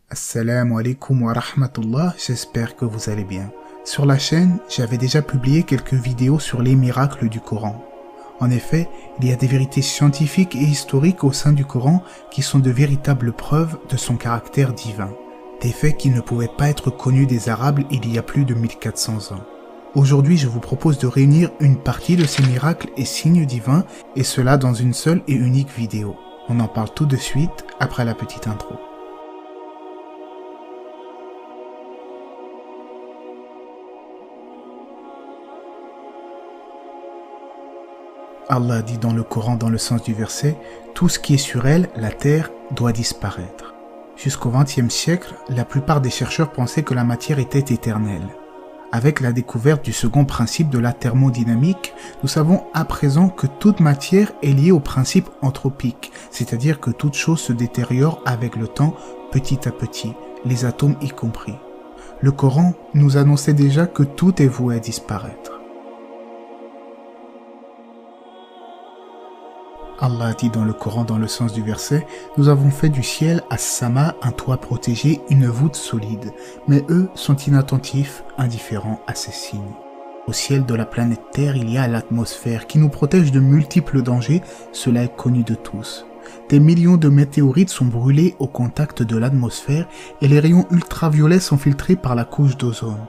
Assalamu alaikum wa rahmatullah, j'espère que vous allez bien. Sur la chaîne, j'avais déjà publié quelques vidéos sur les miracles du Coran. En effet, il y a des vérités scientifiques et historiques au sein du Coran qui sont de véritables preuves de son caractère divin. Des faits qui ne pouvaient pas être connus des Arabes il y a plus de 1400 ans. Aujourd'hui, je vous propose de réunir une partie de ces miracles et signes divins, et cela dans une seule et unique vidéo. On en parle tout de suite après la petite intro. Allah dit dans le Coran, dans le sens du verset, « Tout ce qui est sur elle, la terre, doit disparaître. » Jusqu'au XXe siècle, la plupart des chercheurs pensaient que la matière était éternelle. Avec la découverte du second principe de la thermodynamique, nous savons à présent que toute matière est liée au principe anthropique, c'est-à-dire que toute chose se détériore avec le temps, petit à petit, les atomes y compris. Le Coran nous annonçait déjà que tout est voué à disparaître. Allah dit dans le Coran, dans le sens du verset, « Nous avons fait du ciel as-sama un toit protégé, une voûte solide, mais eux sont inattentifs, indifférents à ces signes. » Au ciel de la planète Terre, il y a l'atmosphère qui nous protège de multiples dangers, cela est connu de tous. Des millions de météorites sont brûlés au contact de l'atmosphère et les rayons ultraviolets sont filtrés par la couche d'ozone.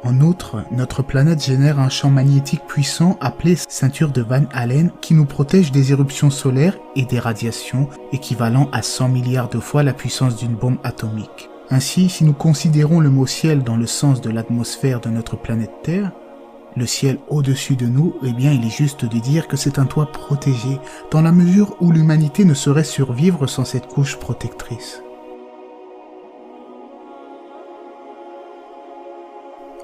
En outre, notre planète génère un champ magnétique puissant appelé ceinture de Van Allen qui nous protège des éruptions solaires et des radiations équivalent à 100 milliards de fois la puissance d'une bombe atomique. Ainsi, si nous considérons le mot ciel dans le sens de l'atmosphère de notre planète Terre, le ciel au-dessus de nous, eh bien il est juste de dire que c'est un toit protégé, dans la mesure où l'humanité ne saurait survivre sans cette couche protectrice.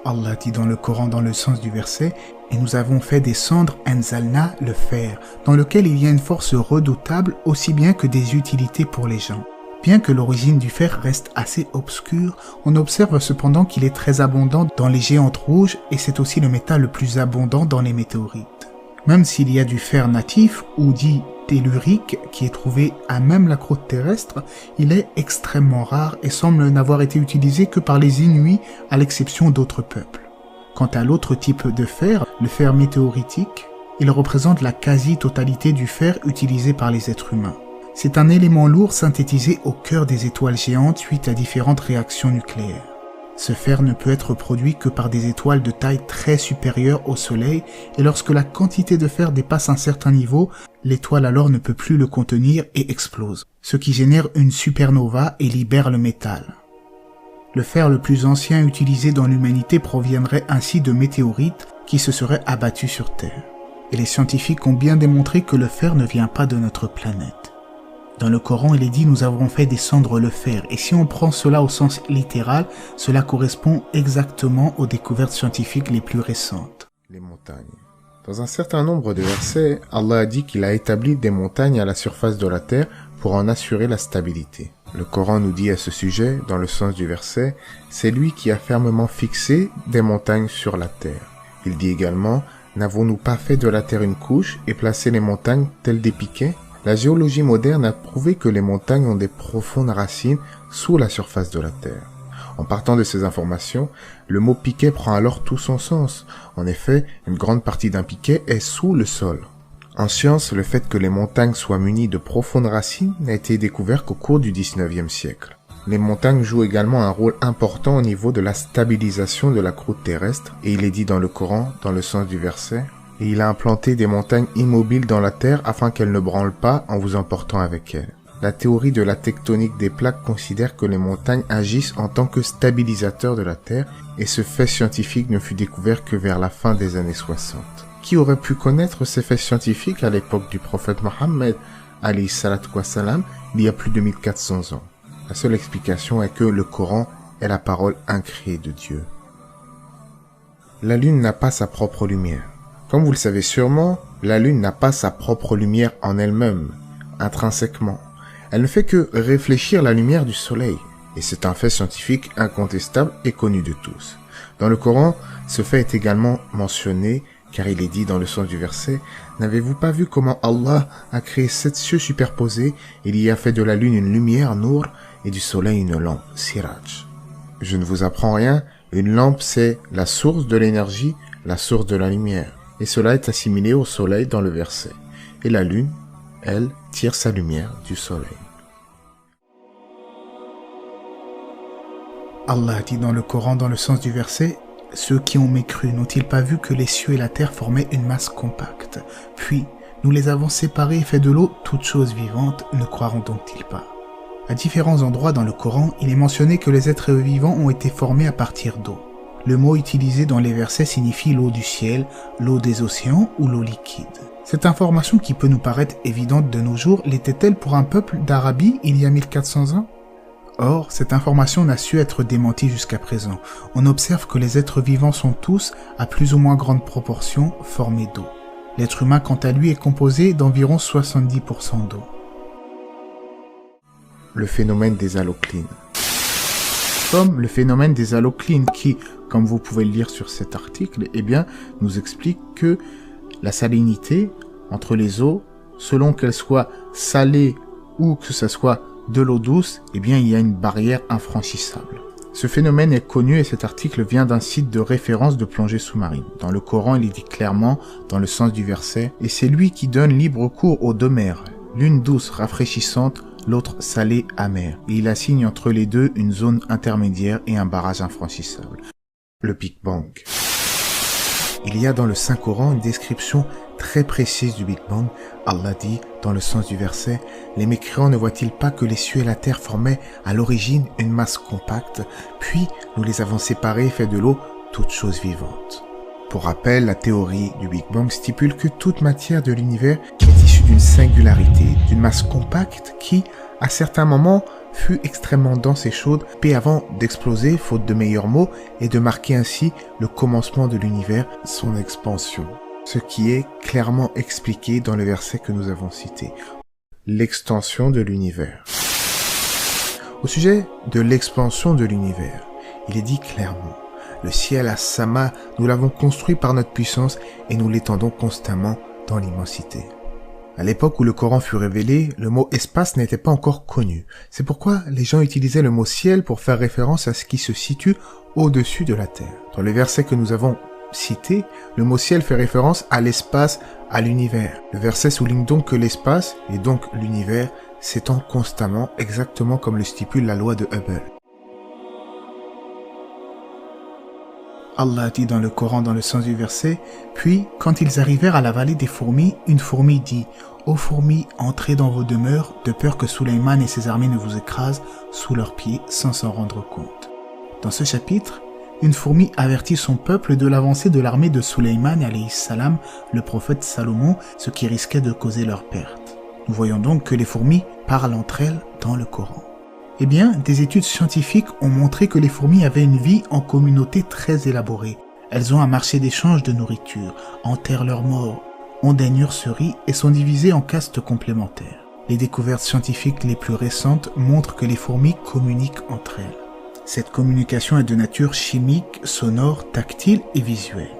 Allah dit dans le Coran, dans le sens du verset, « Et nous avons fait descendre Anzalna, le fer, dans lequel il y a une force redoutable aussi bien que des utilités pour les gens. » Bien que l'origine du fer reste assez obscure, on observe cependant qu'il est très abondant dans les géantes rouges et c'est aussi le métal le plus abondant dans les météorites. Même s'il y a du fer natif, ou dit tellurique, qui est trouvé à même la croûte terrestre, il est extrêmement rare et semble n'avoir été utilisé que par les Inuits à l'exception d'autres peuples. Quant à l'autre type de fer, le fer météoritique, il représente la quasi-totalité du fer utilisé par les êtres humains. C'est un élément lourd synthétisé au cœur des étoiles géantes suite à différentes réactions nucléaires. Ce fer ne peut être produit que par des étoiles de taille très supérieure au Soleil et lorsque la quantité de fer dépasse un certain niveau, l'étoile alors ne peut plus le contenir et explose, ce qui génère une supernova et libère le métal. Le fer le plus ancien utilisé dans l'humanité proviendrait ainsi de météorites qui se seraient abattus sur Terre. Et les scientifiques ont bien démontré que le fer ne vient pas de notre planète. Dans le Coran, il est dit « Nous avons fait descendre le fer » et si on prend cela au sens littéral, cela correspond exactement aux découvertes scientifiques les plus récentes. Les montagnes. Dans un certain nombre de versets, Allah a dit qu'il a établi des montagnes à la surface de la terre pour en assurer la stabilité. Le Coran nous dit à ce sujet, dans le sens du verset, « C'est lui qui a fermement fixé des montagnes sur la terre. » Il dit également, « N'avons-nous pas fait de la terre une couche et placé les montagnes telles des piquets ?» La géologie moderne a prouvé que les montagnes ont des profondes racines sous la surface de la Terre. En partant de ces informations, le mot piquet prend alors tout son sens. En effet, une grande partie d'un piquet est sous le sol. En science, le fait que les montagnes soient munies de profondes racines n'a été découvert qu'au cours du XIXe siècle. Les montagnes jouent également un rôle important au niveau de la stabilisation de la croûte terrestre, et il est dit dans le Coran, dans le sens du verset, et il a implanté des montagnes immobiles dans la terre afin qu'elles ne branlent pas en vous emportant avec elles. La théorie de la tectonique des plaques considère que les montagnes agissent en tant que stabilisateurs de la terre et ce fait scientifique ne fut découvert que vers la fin des années 60. Qui aurait pu connaître ces faits scientifiques à l'époque du prophète Mohammed, alayhi salatu wassalam, il y a plus de 1400 ans? La seule explication est que le Coran est la parole incréée de Dieu. La lune n'a pas sa propre lumière. Comme vous le savez sûrement, la Lune n'a pas sa propre lumière en elle-même, intrinsèquement. Elle ne fait que réfléchir la lumière du Soleil, et c'est un fait scientifique incontestable et connu de tous. Dans le Coran, ce fait est également mentionné, car il est dit dans le sens du verset, « N'avez-vous pas vu comment Allah a créé 7 cieux superposés, il y a fait de la Lune une lumière, Nour, et du soleil une lampe, siraj. Je ne vous apprends rien, une lampe c'est la source de l'énergie, la source de la lumière. Et cela est assimilé au soleil dans le verset. Et la lune, elle, tire sa lumière du soleil. Allah dit dans le Coran, dans le sens du verset, « Ceux qui ont mécru n'ont-ils pas vu que les cieux et la terre formaient une masse compacte? Puis, nous les avons séparés et fait de l'eau toutes choses vivantes, ne croiront donc-ils pas ?» À différents endroits dans le Coran, il est mentionné que les êtres vivants ont été formés à partir d'eau. Le mot utilisé dans les versets signifie l'eau du ciel, l'eau des océans ou l'eau liquide. Cette information qui peut nous paraître évidente de nos jours, l'était-elle pour un peuple d'Arabie il y a 1400 ans? Or, cette information n'a su être démentie jusqu'à présent. On observe que les êtres vivants sont tous, à plus ou moins grande proportion, formés d'eau. L'être humain, quant à lui, est composé d'environ 70% d'eau. Le phénomène des haloclines. Comme le phénomène des haloclines qui, comme vous pouvez le lire sur cet article, nous explique que la salinité entre les eaux, selon qu'elles soient salées ou que ce soit de l'eau douce, il y a une barrière infranchissable. Ce phénomène est connu et cet article vient d'un site de référence de plongée sous-marine. Dans le Coran, il est dit clairement, dans le sens du verset, « Et c'est lui qui donne libre cours aux deux mers, l'une douce, rafraîchissante, l'autre salée, amère. Et il assigne entre les deux une zone intermédiaire et un barrage infranchissable. » Le Big Bang. Il y a dans le Saint-Coran une description très précise du Big Bang. Allah dit, dans le sens du verset, « Les mécréants ne voient-ils pas que les cieux et la terre formaient à l'origine une masse compacte, puis nous les avons séparés et fait de l'eau toutes choses vivantes. » Pour rappel, la théorie du Big Bang stipule que toute matière de l'univers est issue d'une singularité, d'une masse compacte qui, à certains moments, fut extrêmement dense et chaude, puis avant d'exploser, faute de meilleurs mots, et de marquer ainsi le commencement de l'univers, son expansion. Ce qui est clairement expliqué dans le verset que nous avons cité. L'extension de l'univers. Au sujet de l'expansion de l'univers, il est dit clairement, le ciel as-sama, nous l'avons construit par notre puissance et nous l'étendons constamment dans l'immensité. À l'époque où le Coran fut révélé, le mot espace n'était pas encore connu. C'est pourquoi les gens utilisaient le mot ciel pour faire référence à ce qui se situe au-dessus de la terre. Dans le verset que nous avons cité, le mot ciel fait référence à l'espace, à l'univers. Le verset souligne donc que l'espace, et donc l'univers, s'étend constamment, exactement comme le stipule la loi de Hubble. Allah dit dans le Coran, dans le sens du verset, « Puis, quand ils arrivèrent à la vallée des fourmis, une fourmi dit, « Ô fourmis, entrez dans vos demeures, de peur que Sulayman et ses armées ne vous écrasent sous leurs pieds sans s'en rendre compte. » Dans ce chapitre, une fourmi avertit son peuple de l'avancée de l'armée de Sulayman alayhi salam, le prophète Salomon, ce qui risquait de causer leur perte. Nous voyons donc que les fourmis parlent entre elles dans le Coran. Des études scientifiques ont montré que les fourmis avaient une vie en communauté très élaborée. Elles ont un marché d'échange de nourriture, enterrent leurs morts, ont des nurseries et sont divisées en castes complémentaires. Les découvertes scientifiques les plus récentes montrent que les fourmis communiquent entre elles. Cette communication est de nature chimique, sonore, tactile et visuelle.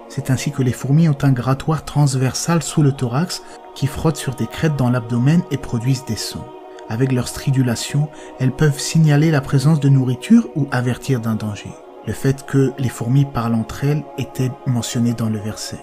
C'est ainsi que les fourmis ont un grattoir transversal sous le thorax qui frotte sur des crêtes dans l'abdomen et produisent des sons. Avec leur stridulation, elles peuvent signaler la présence de nourriture ou avertir d'un danger. Le fait que les fourmis parlent entre elles était mentionné dans le verset.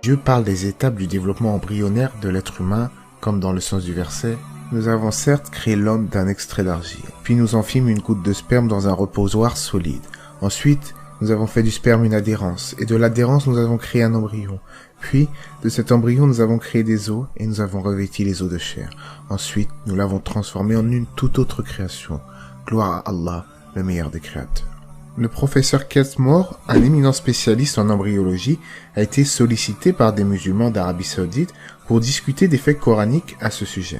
Dieu parle des étapes du développement embryonnaire de l'être humain, comme dans le sens du verset. Nous avons certes créé l'homme d'un extrait d'argile, puis nous en fîmes une goutte de sperme dans un reposoir solide. Ensuite, nous avons fait du sperme une adhérence, et de l'adhérence nous avons créé un embryon. Puis, de cet embryon nous avons créé des os, et nous avons revêti les os de chair. Ensuite, nous l'avons transformé en une toute autre création. Gloire à Allah, le meilleur des créateurs. Le professeur Kelsmore, un éminent spécialiste en embryologie, a été sollicité par des musulmans d'Arabie Saoudite pour discuter des faits coraniques à ce sujet.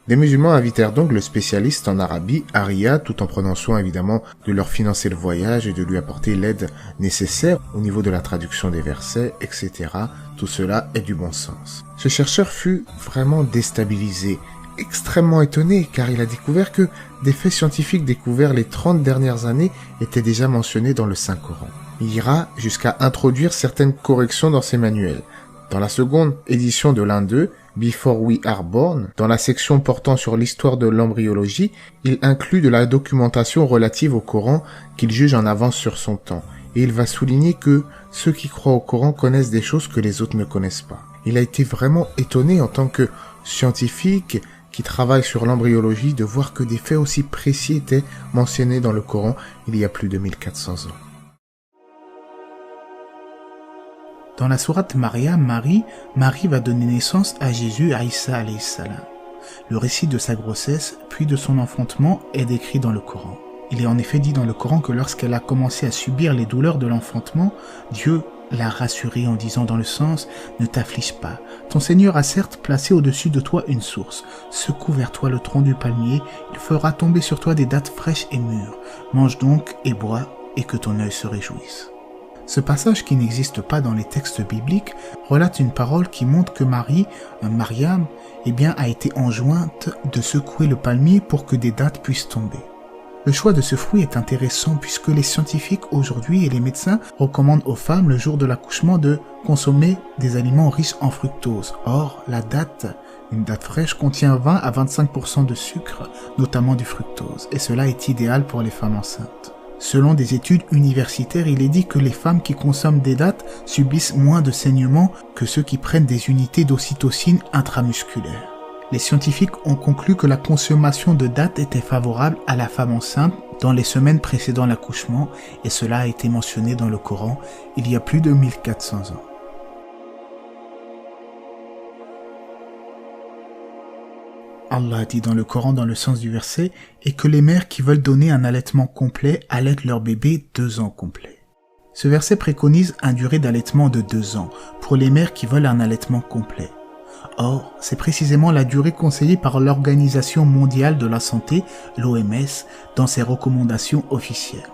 Les musulmans invitèrent donc le spécialiste en Arabie à Riyad, tout en prenant soin évidemment de leur financer le voyage et de lui apporter l'aide nécessaire au niveau de la traduction des versets, etc. Tout cela est du bon sens. Ce chercheur fut vraiment déstabilisé, extrêmement étonné, car il a découvert que des faits scientifiques découverts les 30 dernières années étaient déjà mentionnés dans le Saint-Coran. Il ira jusqu'à introduire certaines corrections dans ses manuels. Dans la seconde édition de l'un d'eux, Before We Are Born, dans la section portant sur l'histoire de l'embryologie, il inclut de la documentation relative au Coran qu'il juge en avance sur son temps. Et il va souligner que ceux qui croient au Coran connaissent des choses que les autres ne connaissent pas. Il a été vraiment étonné en tant que scientifique qui travaille sur l'embryologie de voir que des faits aussi précis étaient mentionnés dans le Coran il y a plus de 1400 ans. Dans la sourate Maryam, Marie va donner naissance à Jésus, à Isa alayhi salam. Le récit de sa grossesse, puis de son enfantement, est décrit dans le Coran. Il est en effet dit dans le Coran que lorsqu'elle a commencé à subir les douleurs de l'enfantement, Dieu l'a rassurée en disant dans le sens « Ne t'afflige pas, ton Seigneur a certes placé au-dessus de toi une source. Secoue vers toi le tronc du palmier, il fera tomber sur toi des dattes fraîches et mûres. Mange donc et bois, et que ton œil se réjouisse. » Ce passage, qui n'existe pas dans les textes bibliques, relate une parole qui montre que Maryam, a été enjointe de secouer le palmier pour que des dattes puissent tomber. Le choix de ce fruit est intéressant puisque les scientifiques aujourd'hui et les médecins recommandent aux femmes le jour de l'accouchement de consommer des aliments riches en fructose. Or, une date fraîche contient 20 à 25% de sucre, notamment du fructose, et cela est idéal pour les femmes enceintes. Selon des études universitaires, il est dit que les femmes qui consomment des dattes subissent moins de saignements que ceux qui prennent des unités d'ocytocine intramusculaire. Les scientifiques ont conclu que la consommation de dattes était favorable à la femme enceinte dans les semaines précédant l'accouchement, et cela a été mentionné dans le Coran il y a plus de 1400 ans. Allah dit dans le Coran dans le sens du verset « Et que les mères qui veulent donner un allaitement complet allaitent leur bébé 2 ans complets ». Ce verset préconise une durée d'allaitement de 2 ans pour les mères qui veulent un allaitement complet. Or, c'est précisément la durée conseillée par l'Organisation mondiale de la santé, l'OMS, dans ses recommandations officielles.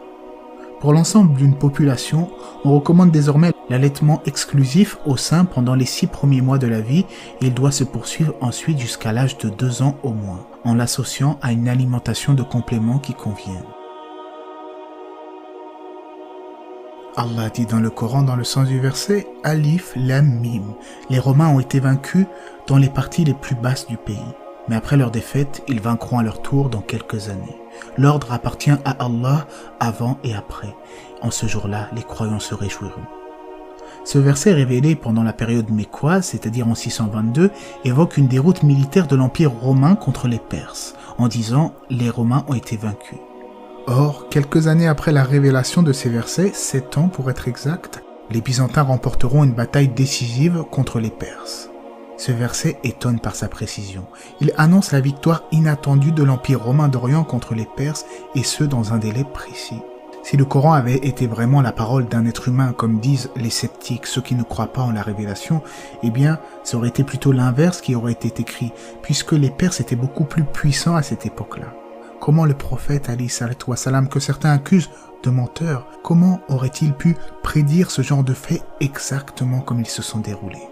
Pour l'ensemble d'une population, on recommande désormais l'allaitement exclusif au sein pendant les 6 premiers mois de la vie et il doit se poursuivre ensuite jusqu'à l'âge de 2 ans au moins, en l'associant à une alimentation de compléments qui conviennent. Allah dit dans le Coran dans le sens du verset « Alif Lam Mim ». Les Romains ont été vaincus dans les parties les plus basses du pays. Mais après leur défaite, ils vaincront à leur tour dans quelques années. L'ordre appartient à Allah avant et après. En ce jour-là, les croyants se réjouiront. Ce verset révélé pendant la période mécoise, c'est-à-dire en 622, évoque une déroute militaire de l'Empire romain contre les Perses, en disant « les Romains ont été vaincus ». Or, quelques années après la révélation de ces versets, 7 ans pour être exact, les Byzantins remporteront une bataille décisive contre les Perses. Ce verset étonne par sa précision. Il annonce la victoire inattendue de l'Empire romain d'Orient contre les Perses, et ce dans un délai précis. Si le Coran avait été vraiment la parole d'un être humain, comme disent les sceptiques, ceux qui ne croient pas en la révélation, eh bien, ça aurait été plutôt l'inverse qui aurait été écrit, puisque les Perses étaient beaucoup plus puissants à cette époque-là. Comment le prophète, alayhi salatu wa salam, que certains accusent de menteur, comment aurait-il pu prédire ce genre de faits exactement comme ils se sont déroulés?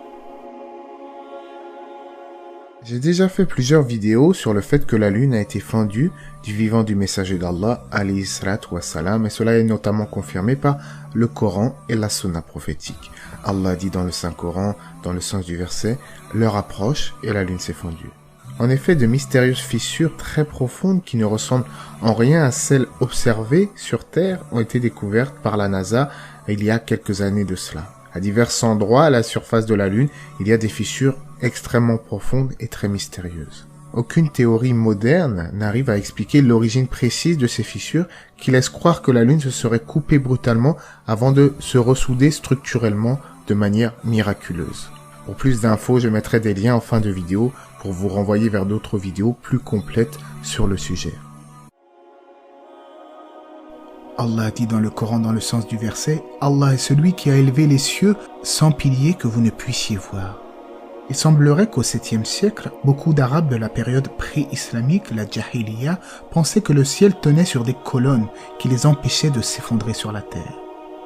J'ai déjà fait plusieurs vidéos sur le fait que la lune a été fendue du vivant du messager d'Allah, alayhi salatu wa salam, et cela est notamment confirmé par le Coran et la Sunna prophétique. Allah dit dans le Saint-Coran, dans le sens du verset, « L'heure approche et la lune s'est fendue ». En effet, de mystérieuses fissures très profondes qui ne ressemblent en rien à celles observées sur Terre ont été découvertes par la NASA il y a quelques années de cela. À divers endroits à la surface de la Lune, il y a des fissures extrêmement profondes et très mystérieuses. Aucune théorie moderne n'arrive à expliquer l'origine précise de ces fissures qui laissent croire que la Lune se serait coupée brutalement avant de se ressouder structurellement de manière miraculeuse. Pour plus d'infos, je mettrai des liens en fin de vidéo pour vous renvoyer vers d'autres vidéos plus complètes sur le sujet. Allah dit dans le Coran dans le sens du verset « Allah est celui qui a élevé les cieux sans piliers que vous ne puissiez voir ». Il semblerait qu'au 7e siècle, beaucoup d'Arabes de la période pré-islamique, la Jahiliya, pensaient que le ciel tenait sur des colonnes qui les empêchaient de s'effondrer sur la terre.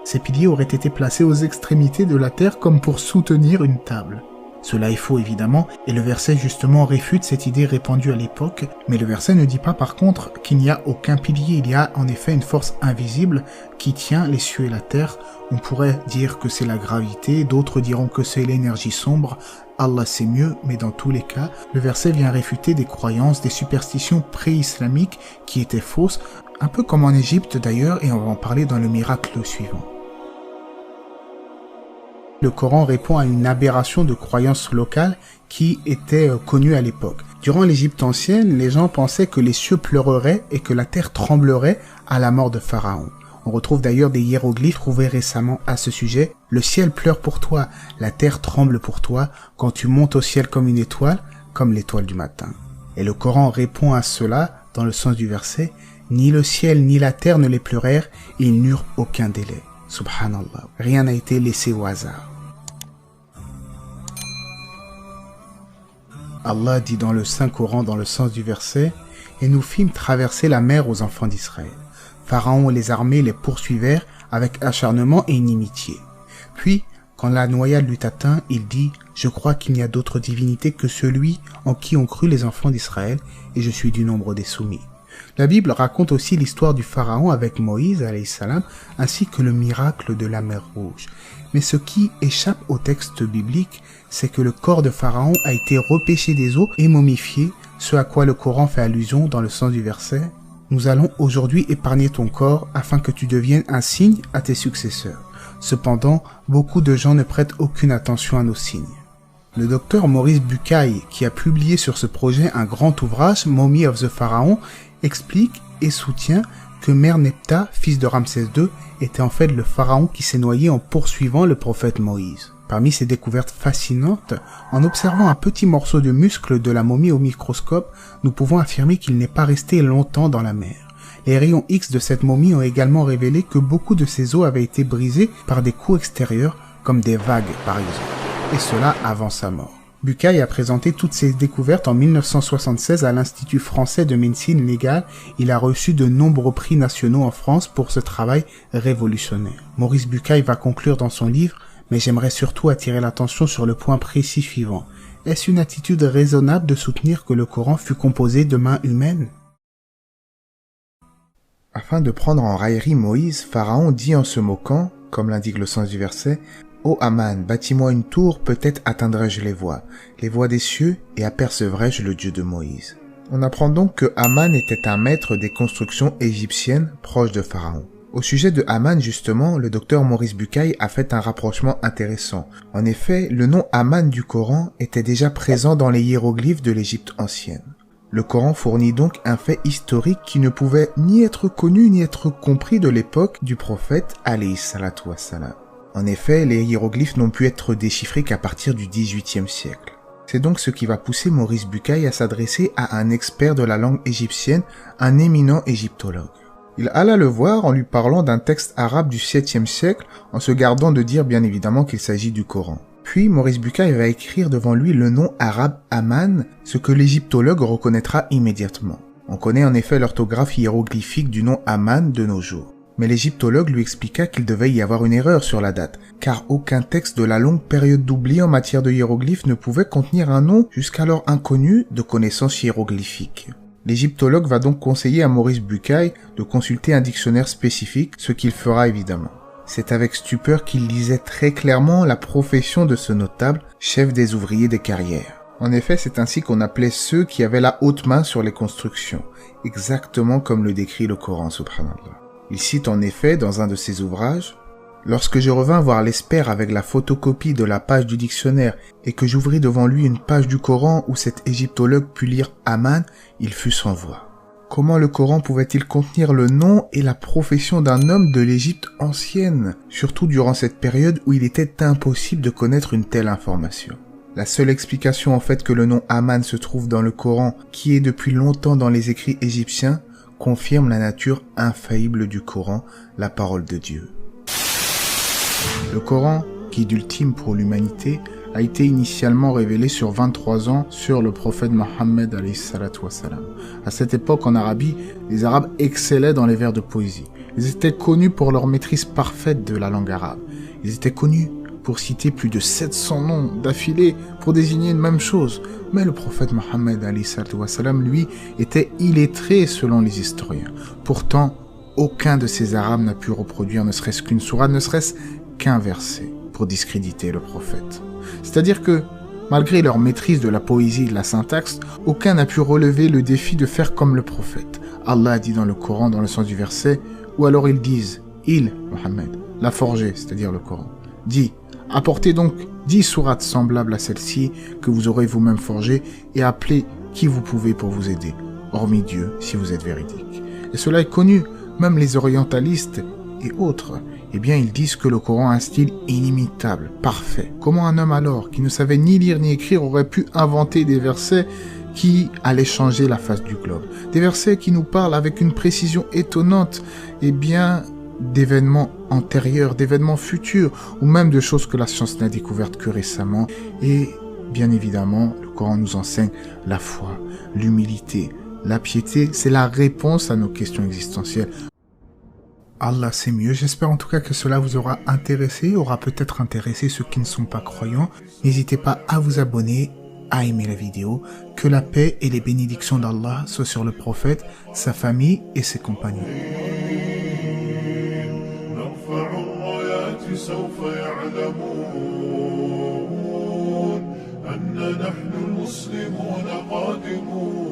Ces piliers auraient été placés aux extrémités de la terre comme pour soutenir une table. Cela est faux évidemment, et le verset justement réfute cette idée répandue à l'époque, mais le verset ne dit pas par contre qu'il n'y a aucun pilier, il y a en effet une force invisible qui tient les cieux et la terre. On pourrait dire que c'est la gravité, d'autres diront que c'est l'énergie sombre, Allah sait mieux, mais dans tous les cas, le verset vient réfuter des croyances, des superstitions pré-islamiques qui étaient fausses, un peu comme en Égypte d'ailleurs, et on va en parler dans le miracle suivant. Le Coran répond à une aberration de croyances locales qui était connue à l'époque. Durant l'Égypte ancienne, les gens pensaient que les cieux pleureraient et que la terre tremblerait à la mort de Pharaon. On retrouve d'ailleurs des hiéroglyphes trouvés récemment à ce sujet. Le ciel pleure pour toi, la terre tremble pour toi, quand tu montes au ciel comme une étoile, comme l'étoile du matin. Et le Coran répond à cela dans le sens du verset, ni le ciel ni la terre ne les pleurèrent, ils n'eurent aucun délai. Subhanallah, rien n'a été laissé au hasard. Allah dit dans le Saint-Coran, dans le sens du verset, « Et nous fîmes traverser la mer aux enfants d'Israël. Pharaon et les armées les poursuivèrent avec acharnement et inimitié. Puis, quand la noyade l'eut atteint, il dit, « Je crois qu'il n'y a d'autre divinité que celui en qui ont cru les enfants d'Israël, et je suis du nombre des soumis. » La Bible raconte aussi l'histoire du Pharaon avec Moïse, alayhi salam, ainsi que le miracle de la mer Rouge. Mais ce qui échappe au texte biblique, c'est que le corps de Pharaon a été repêché des eaux et momifié, ce à quoi le Coran fait allusion dans le sens du verset. Nous allons aujourd'hui épargner ton corps afin que tu deviennes un signe à tes successeurs. Cependant, beaucoup de gens ne prêtent aucune attention à nos signes. Le docteur Maurice Bucaille, qui a publié sur ce projet un grand ouvrage, Mummy of the Pharaon, explique et soutient que Merneptah, fils de Ramsès II, était en fait le pharaon qui s'est noyé en poursuivant le prophète Moïse. Parmi ces découvertes fascinantes, en observant un petit morceau de muscle de la momie au microscope, nous pouvons affirmer qu'il n'est pas resté longtemps dans la mer. Les rayons X de cette momie ont également révélé que beaucoup de ses os avaient été brisés par des coups extérieurs, comme des vagues par exemple, et cela avant sa mort. Bucaille a présenté toutes ces découvertes en 1976 à l'Institut français de médecine légale. Il a reçu de nombreux prix nationaux en France pour ce travail révolutionnaire. Maurice Bucaille va conclure dans son livre, mais j'aimerais surtout attirer l'attention sur le point précis suivant. Est-ce une attitude raisonnable de soutenir que le Coran fut composé de mains humaines ? Afin de prendre en raillerie Moïse, Pharaon dit en se moquant, comme l'indique le sens du verset, « Ô Aman, bâtis-moi une tour, peut-être atteindrai-je les voies des cieux, et apercevrai-je le Dieu de Moïse. » On apprend donc que Aman était un maître des constructions égyptiennes proches de Pharaon. Au sujet de Aman, justement, le docteur Maurice Bucaille a fait un rapprochement intéressant. En effet, le nom Aman du Coran était déjà présent dans les hiéroglyphes de l'Égypte ancienne. Le Coran fournit donc un fait historique qui ne pouvait ni être connu ni être compris de l'époque du prophète alayhi salatu wassalam. En effet, les hiéroglyphes n'ont pu être déchiffrés qu'à partir du XVIIIe siècle. C'est donc ce qui va pousser Maurice Bucaille à s'adresser à un expert de la langue égyptienne, un éminent égyptologue. Il alla le voir en lui parlant d'un texte arabe du 7e siècle, en se gardant de dire bien évidemment qu'il s'agit du Coran. Puis Maurice Bucaille va écrire devant lui le nom arabe Aman, ce que l'égyptologue reconnaîtra immédiatement. On connaît en effet l'orthographe hiéroglyphique du nom Aman de nos jours. Mais l'égyptologue lui expliqua qu'il devait y avoir une erreur sur la date, car aucun texte de la longue période d'oubli en matière de hiéroglyphes ne pouvait contenir un nom jusqu'alors inconnu de connaissances hiéroglyphiques. L'égyptologue va donc conseiller à Maurice Bucaille de consulter un dictionnaire spécifique, ce qu'il fera évidemment. C'est avec stupeur qu'il lisait très clairement la profession de ce notable, chef des ouvriers des carrières. En effet, c'est ainsi qu'on appelait ceux qui avaient la haute main sur les constructions, exactement comme le décrit le Coran, subhanallah. Il cite en effet dans un de ses ouvrages « Lorsque je revins voir l'expert avec la photocopie de la page du dictionnaire et que j'ouvris devant lui une page du Coran où cet égyptologue put lire Aman, il fut sans voix. Comment le Coran pouvait-il contenir le nom et la profession d'un homme de l'Égypte ancienne, surtout durant cette période où il était impossible de connaître une telle information ? La seule explication en fait que le nom Aman se trouve dans le Coran, qui est depuis longtemps dans les écrits égyptiens, confirme la nature infaillible du Coran, la parole de Dieu. Le Coran, guide ultime pour l'humanité, a été initialement révélé sur 23 ans sur le prophète Mohammed alayhi salatu wassalam. À cette époque, en Arabie, les Arabes excellaient dans les vers de poésie. Ils étaient connus pour leur maîtrise parfaite de la langue arabe. Ils étaient connus pour citer plus de 700 noms d'affilée pour désigner une même chose. Mais le prophète Mohammed, lui, était illettré selon les historiens. Pourtant, aucun de ces arabes n'a pu reproduire ne serait-ce qu'une sourate, ne serait-ce qu'un verset pour discréditer le prophète. C'est-à-dire que, malgré leur maîtrise de la poésie et de la syntaxe, aucun n'a pu relever le défi de faire comme le prophète. Allah a dit dans le Coran, dans le sens du verset, ou alors ils disent, il, Mohammed, l'a forgé, c'est-à-dire le Coran, dit, apportez donc 10 sourates semblables à celle-ci que vous aurez vous-même forgées et appelez qui vous pouvez pour vous aider, hormis Dieu, si vous êtes véridique. Et cela est connu, même les orientalistes et autres, eh bien ils disent que le Coran a un style inimitable, parfait. Comment un homme alors, qui ne savait ni lire ni écrire, aurait pu inventer des versets qui allaient changer la face du globe? Des versets qui nous parlent avec une précision étonnante, eh bien d'événements antérieurs, d'événements futurs, ou même de choses que la science n'a découvertes que récemment. Et bien évidemment, le Coran nous enseigne la foi, l'humilité, la piété, c'est la réponse à nos questions existentielles. Allah c'est mieux, j'espère en tout cas que cela vous aura intéressé, aura peut-être intéressé ceux qui ne sont pas croyants. N'hésitez pas à vous abonner, à aimer la vidéo, que la paix et les bénédictions d'Allah soient sur le prophète, sa famille et ses compagnons. سوف يعلمون أن نحن المسلمون قادمون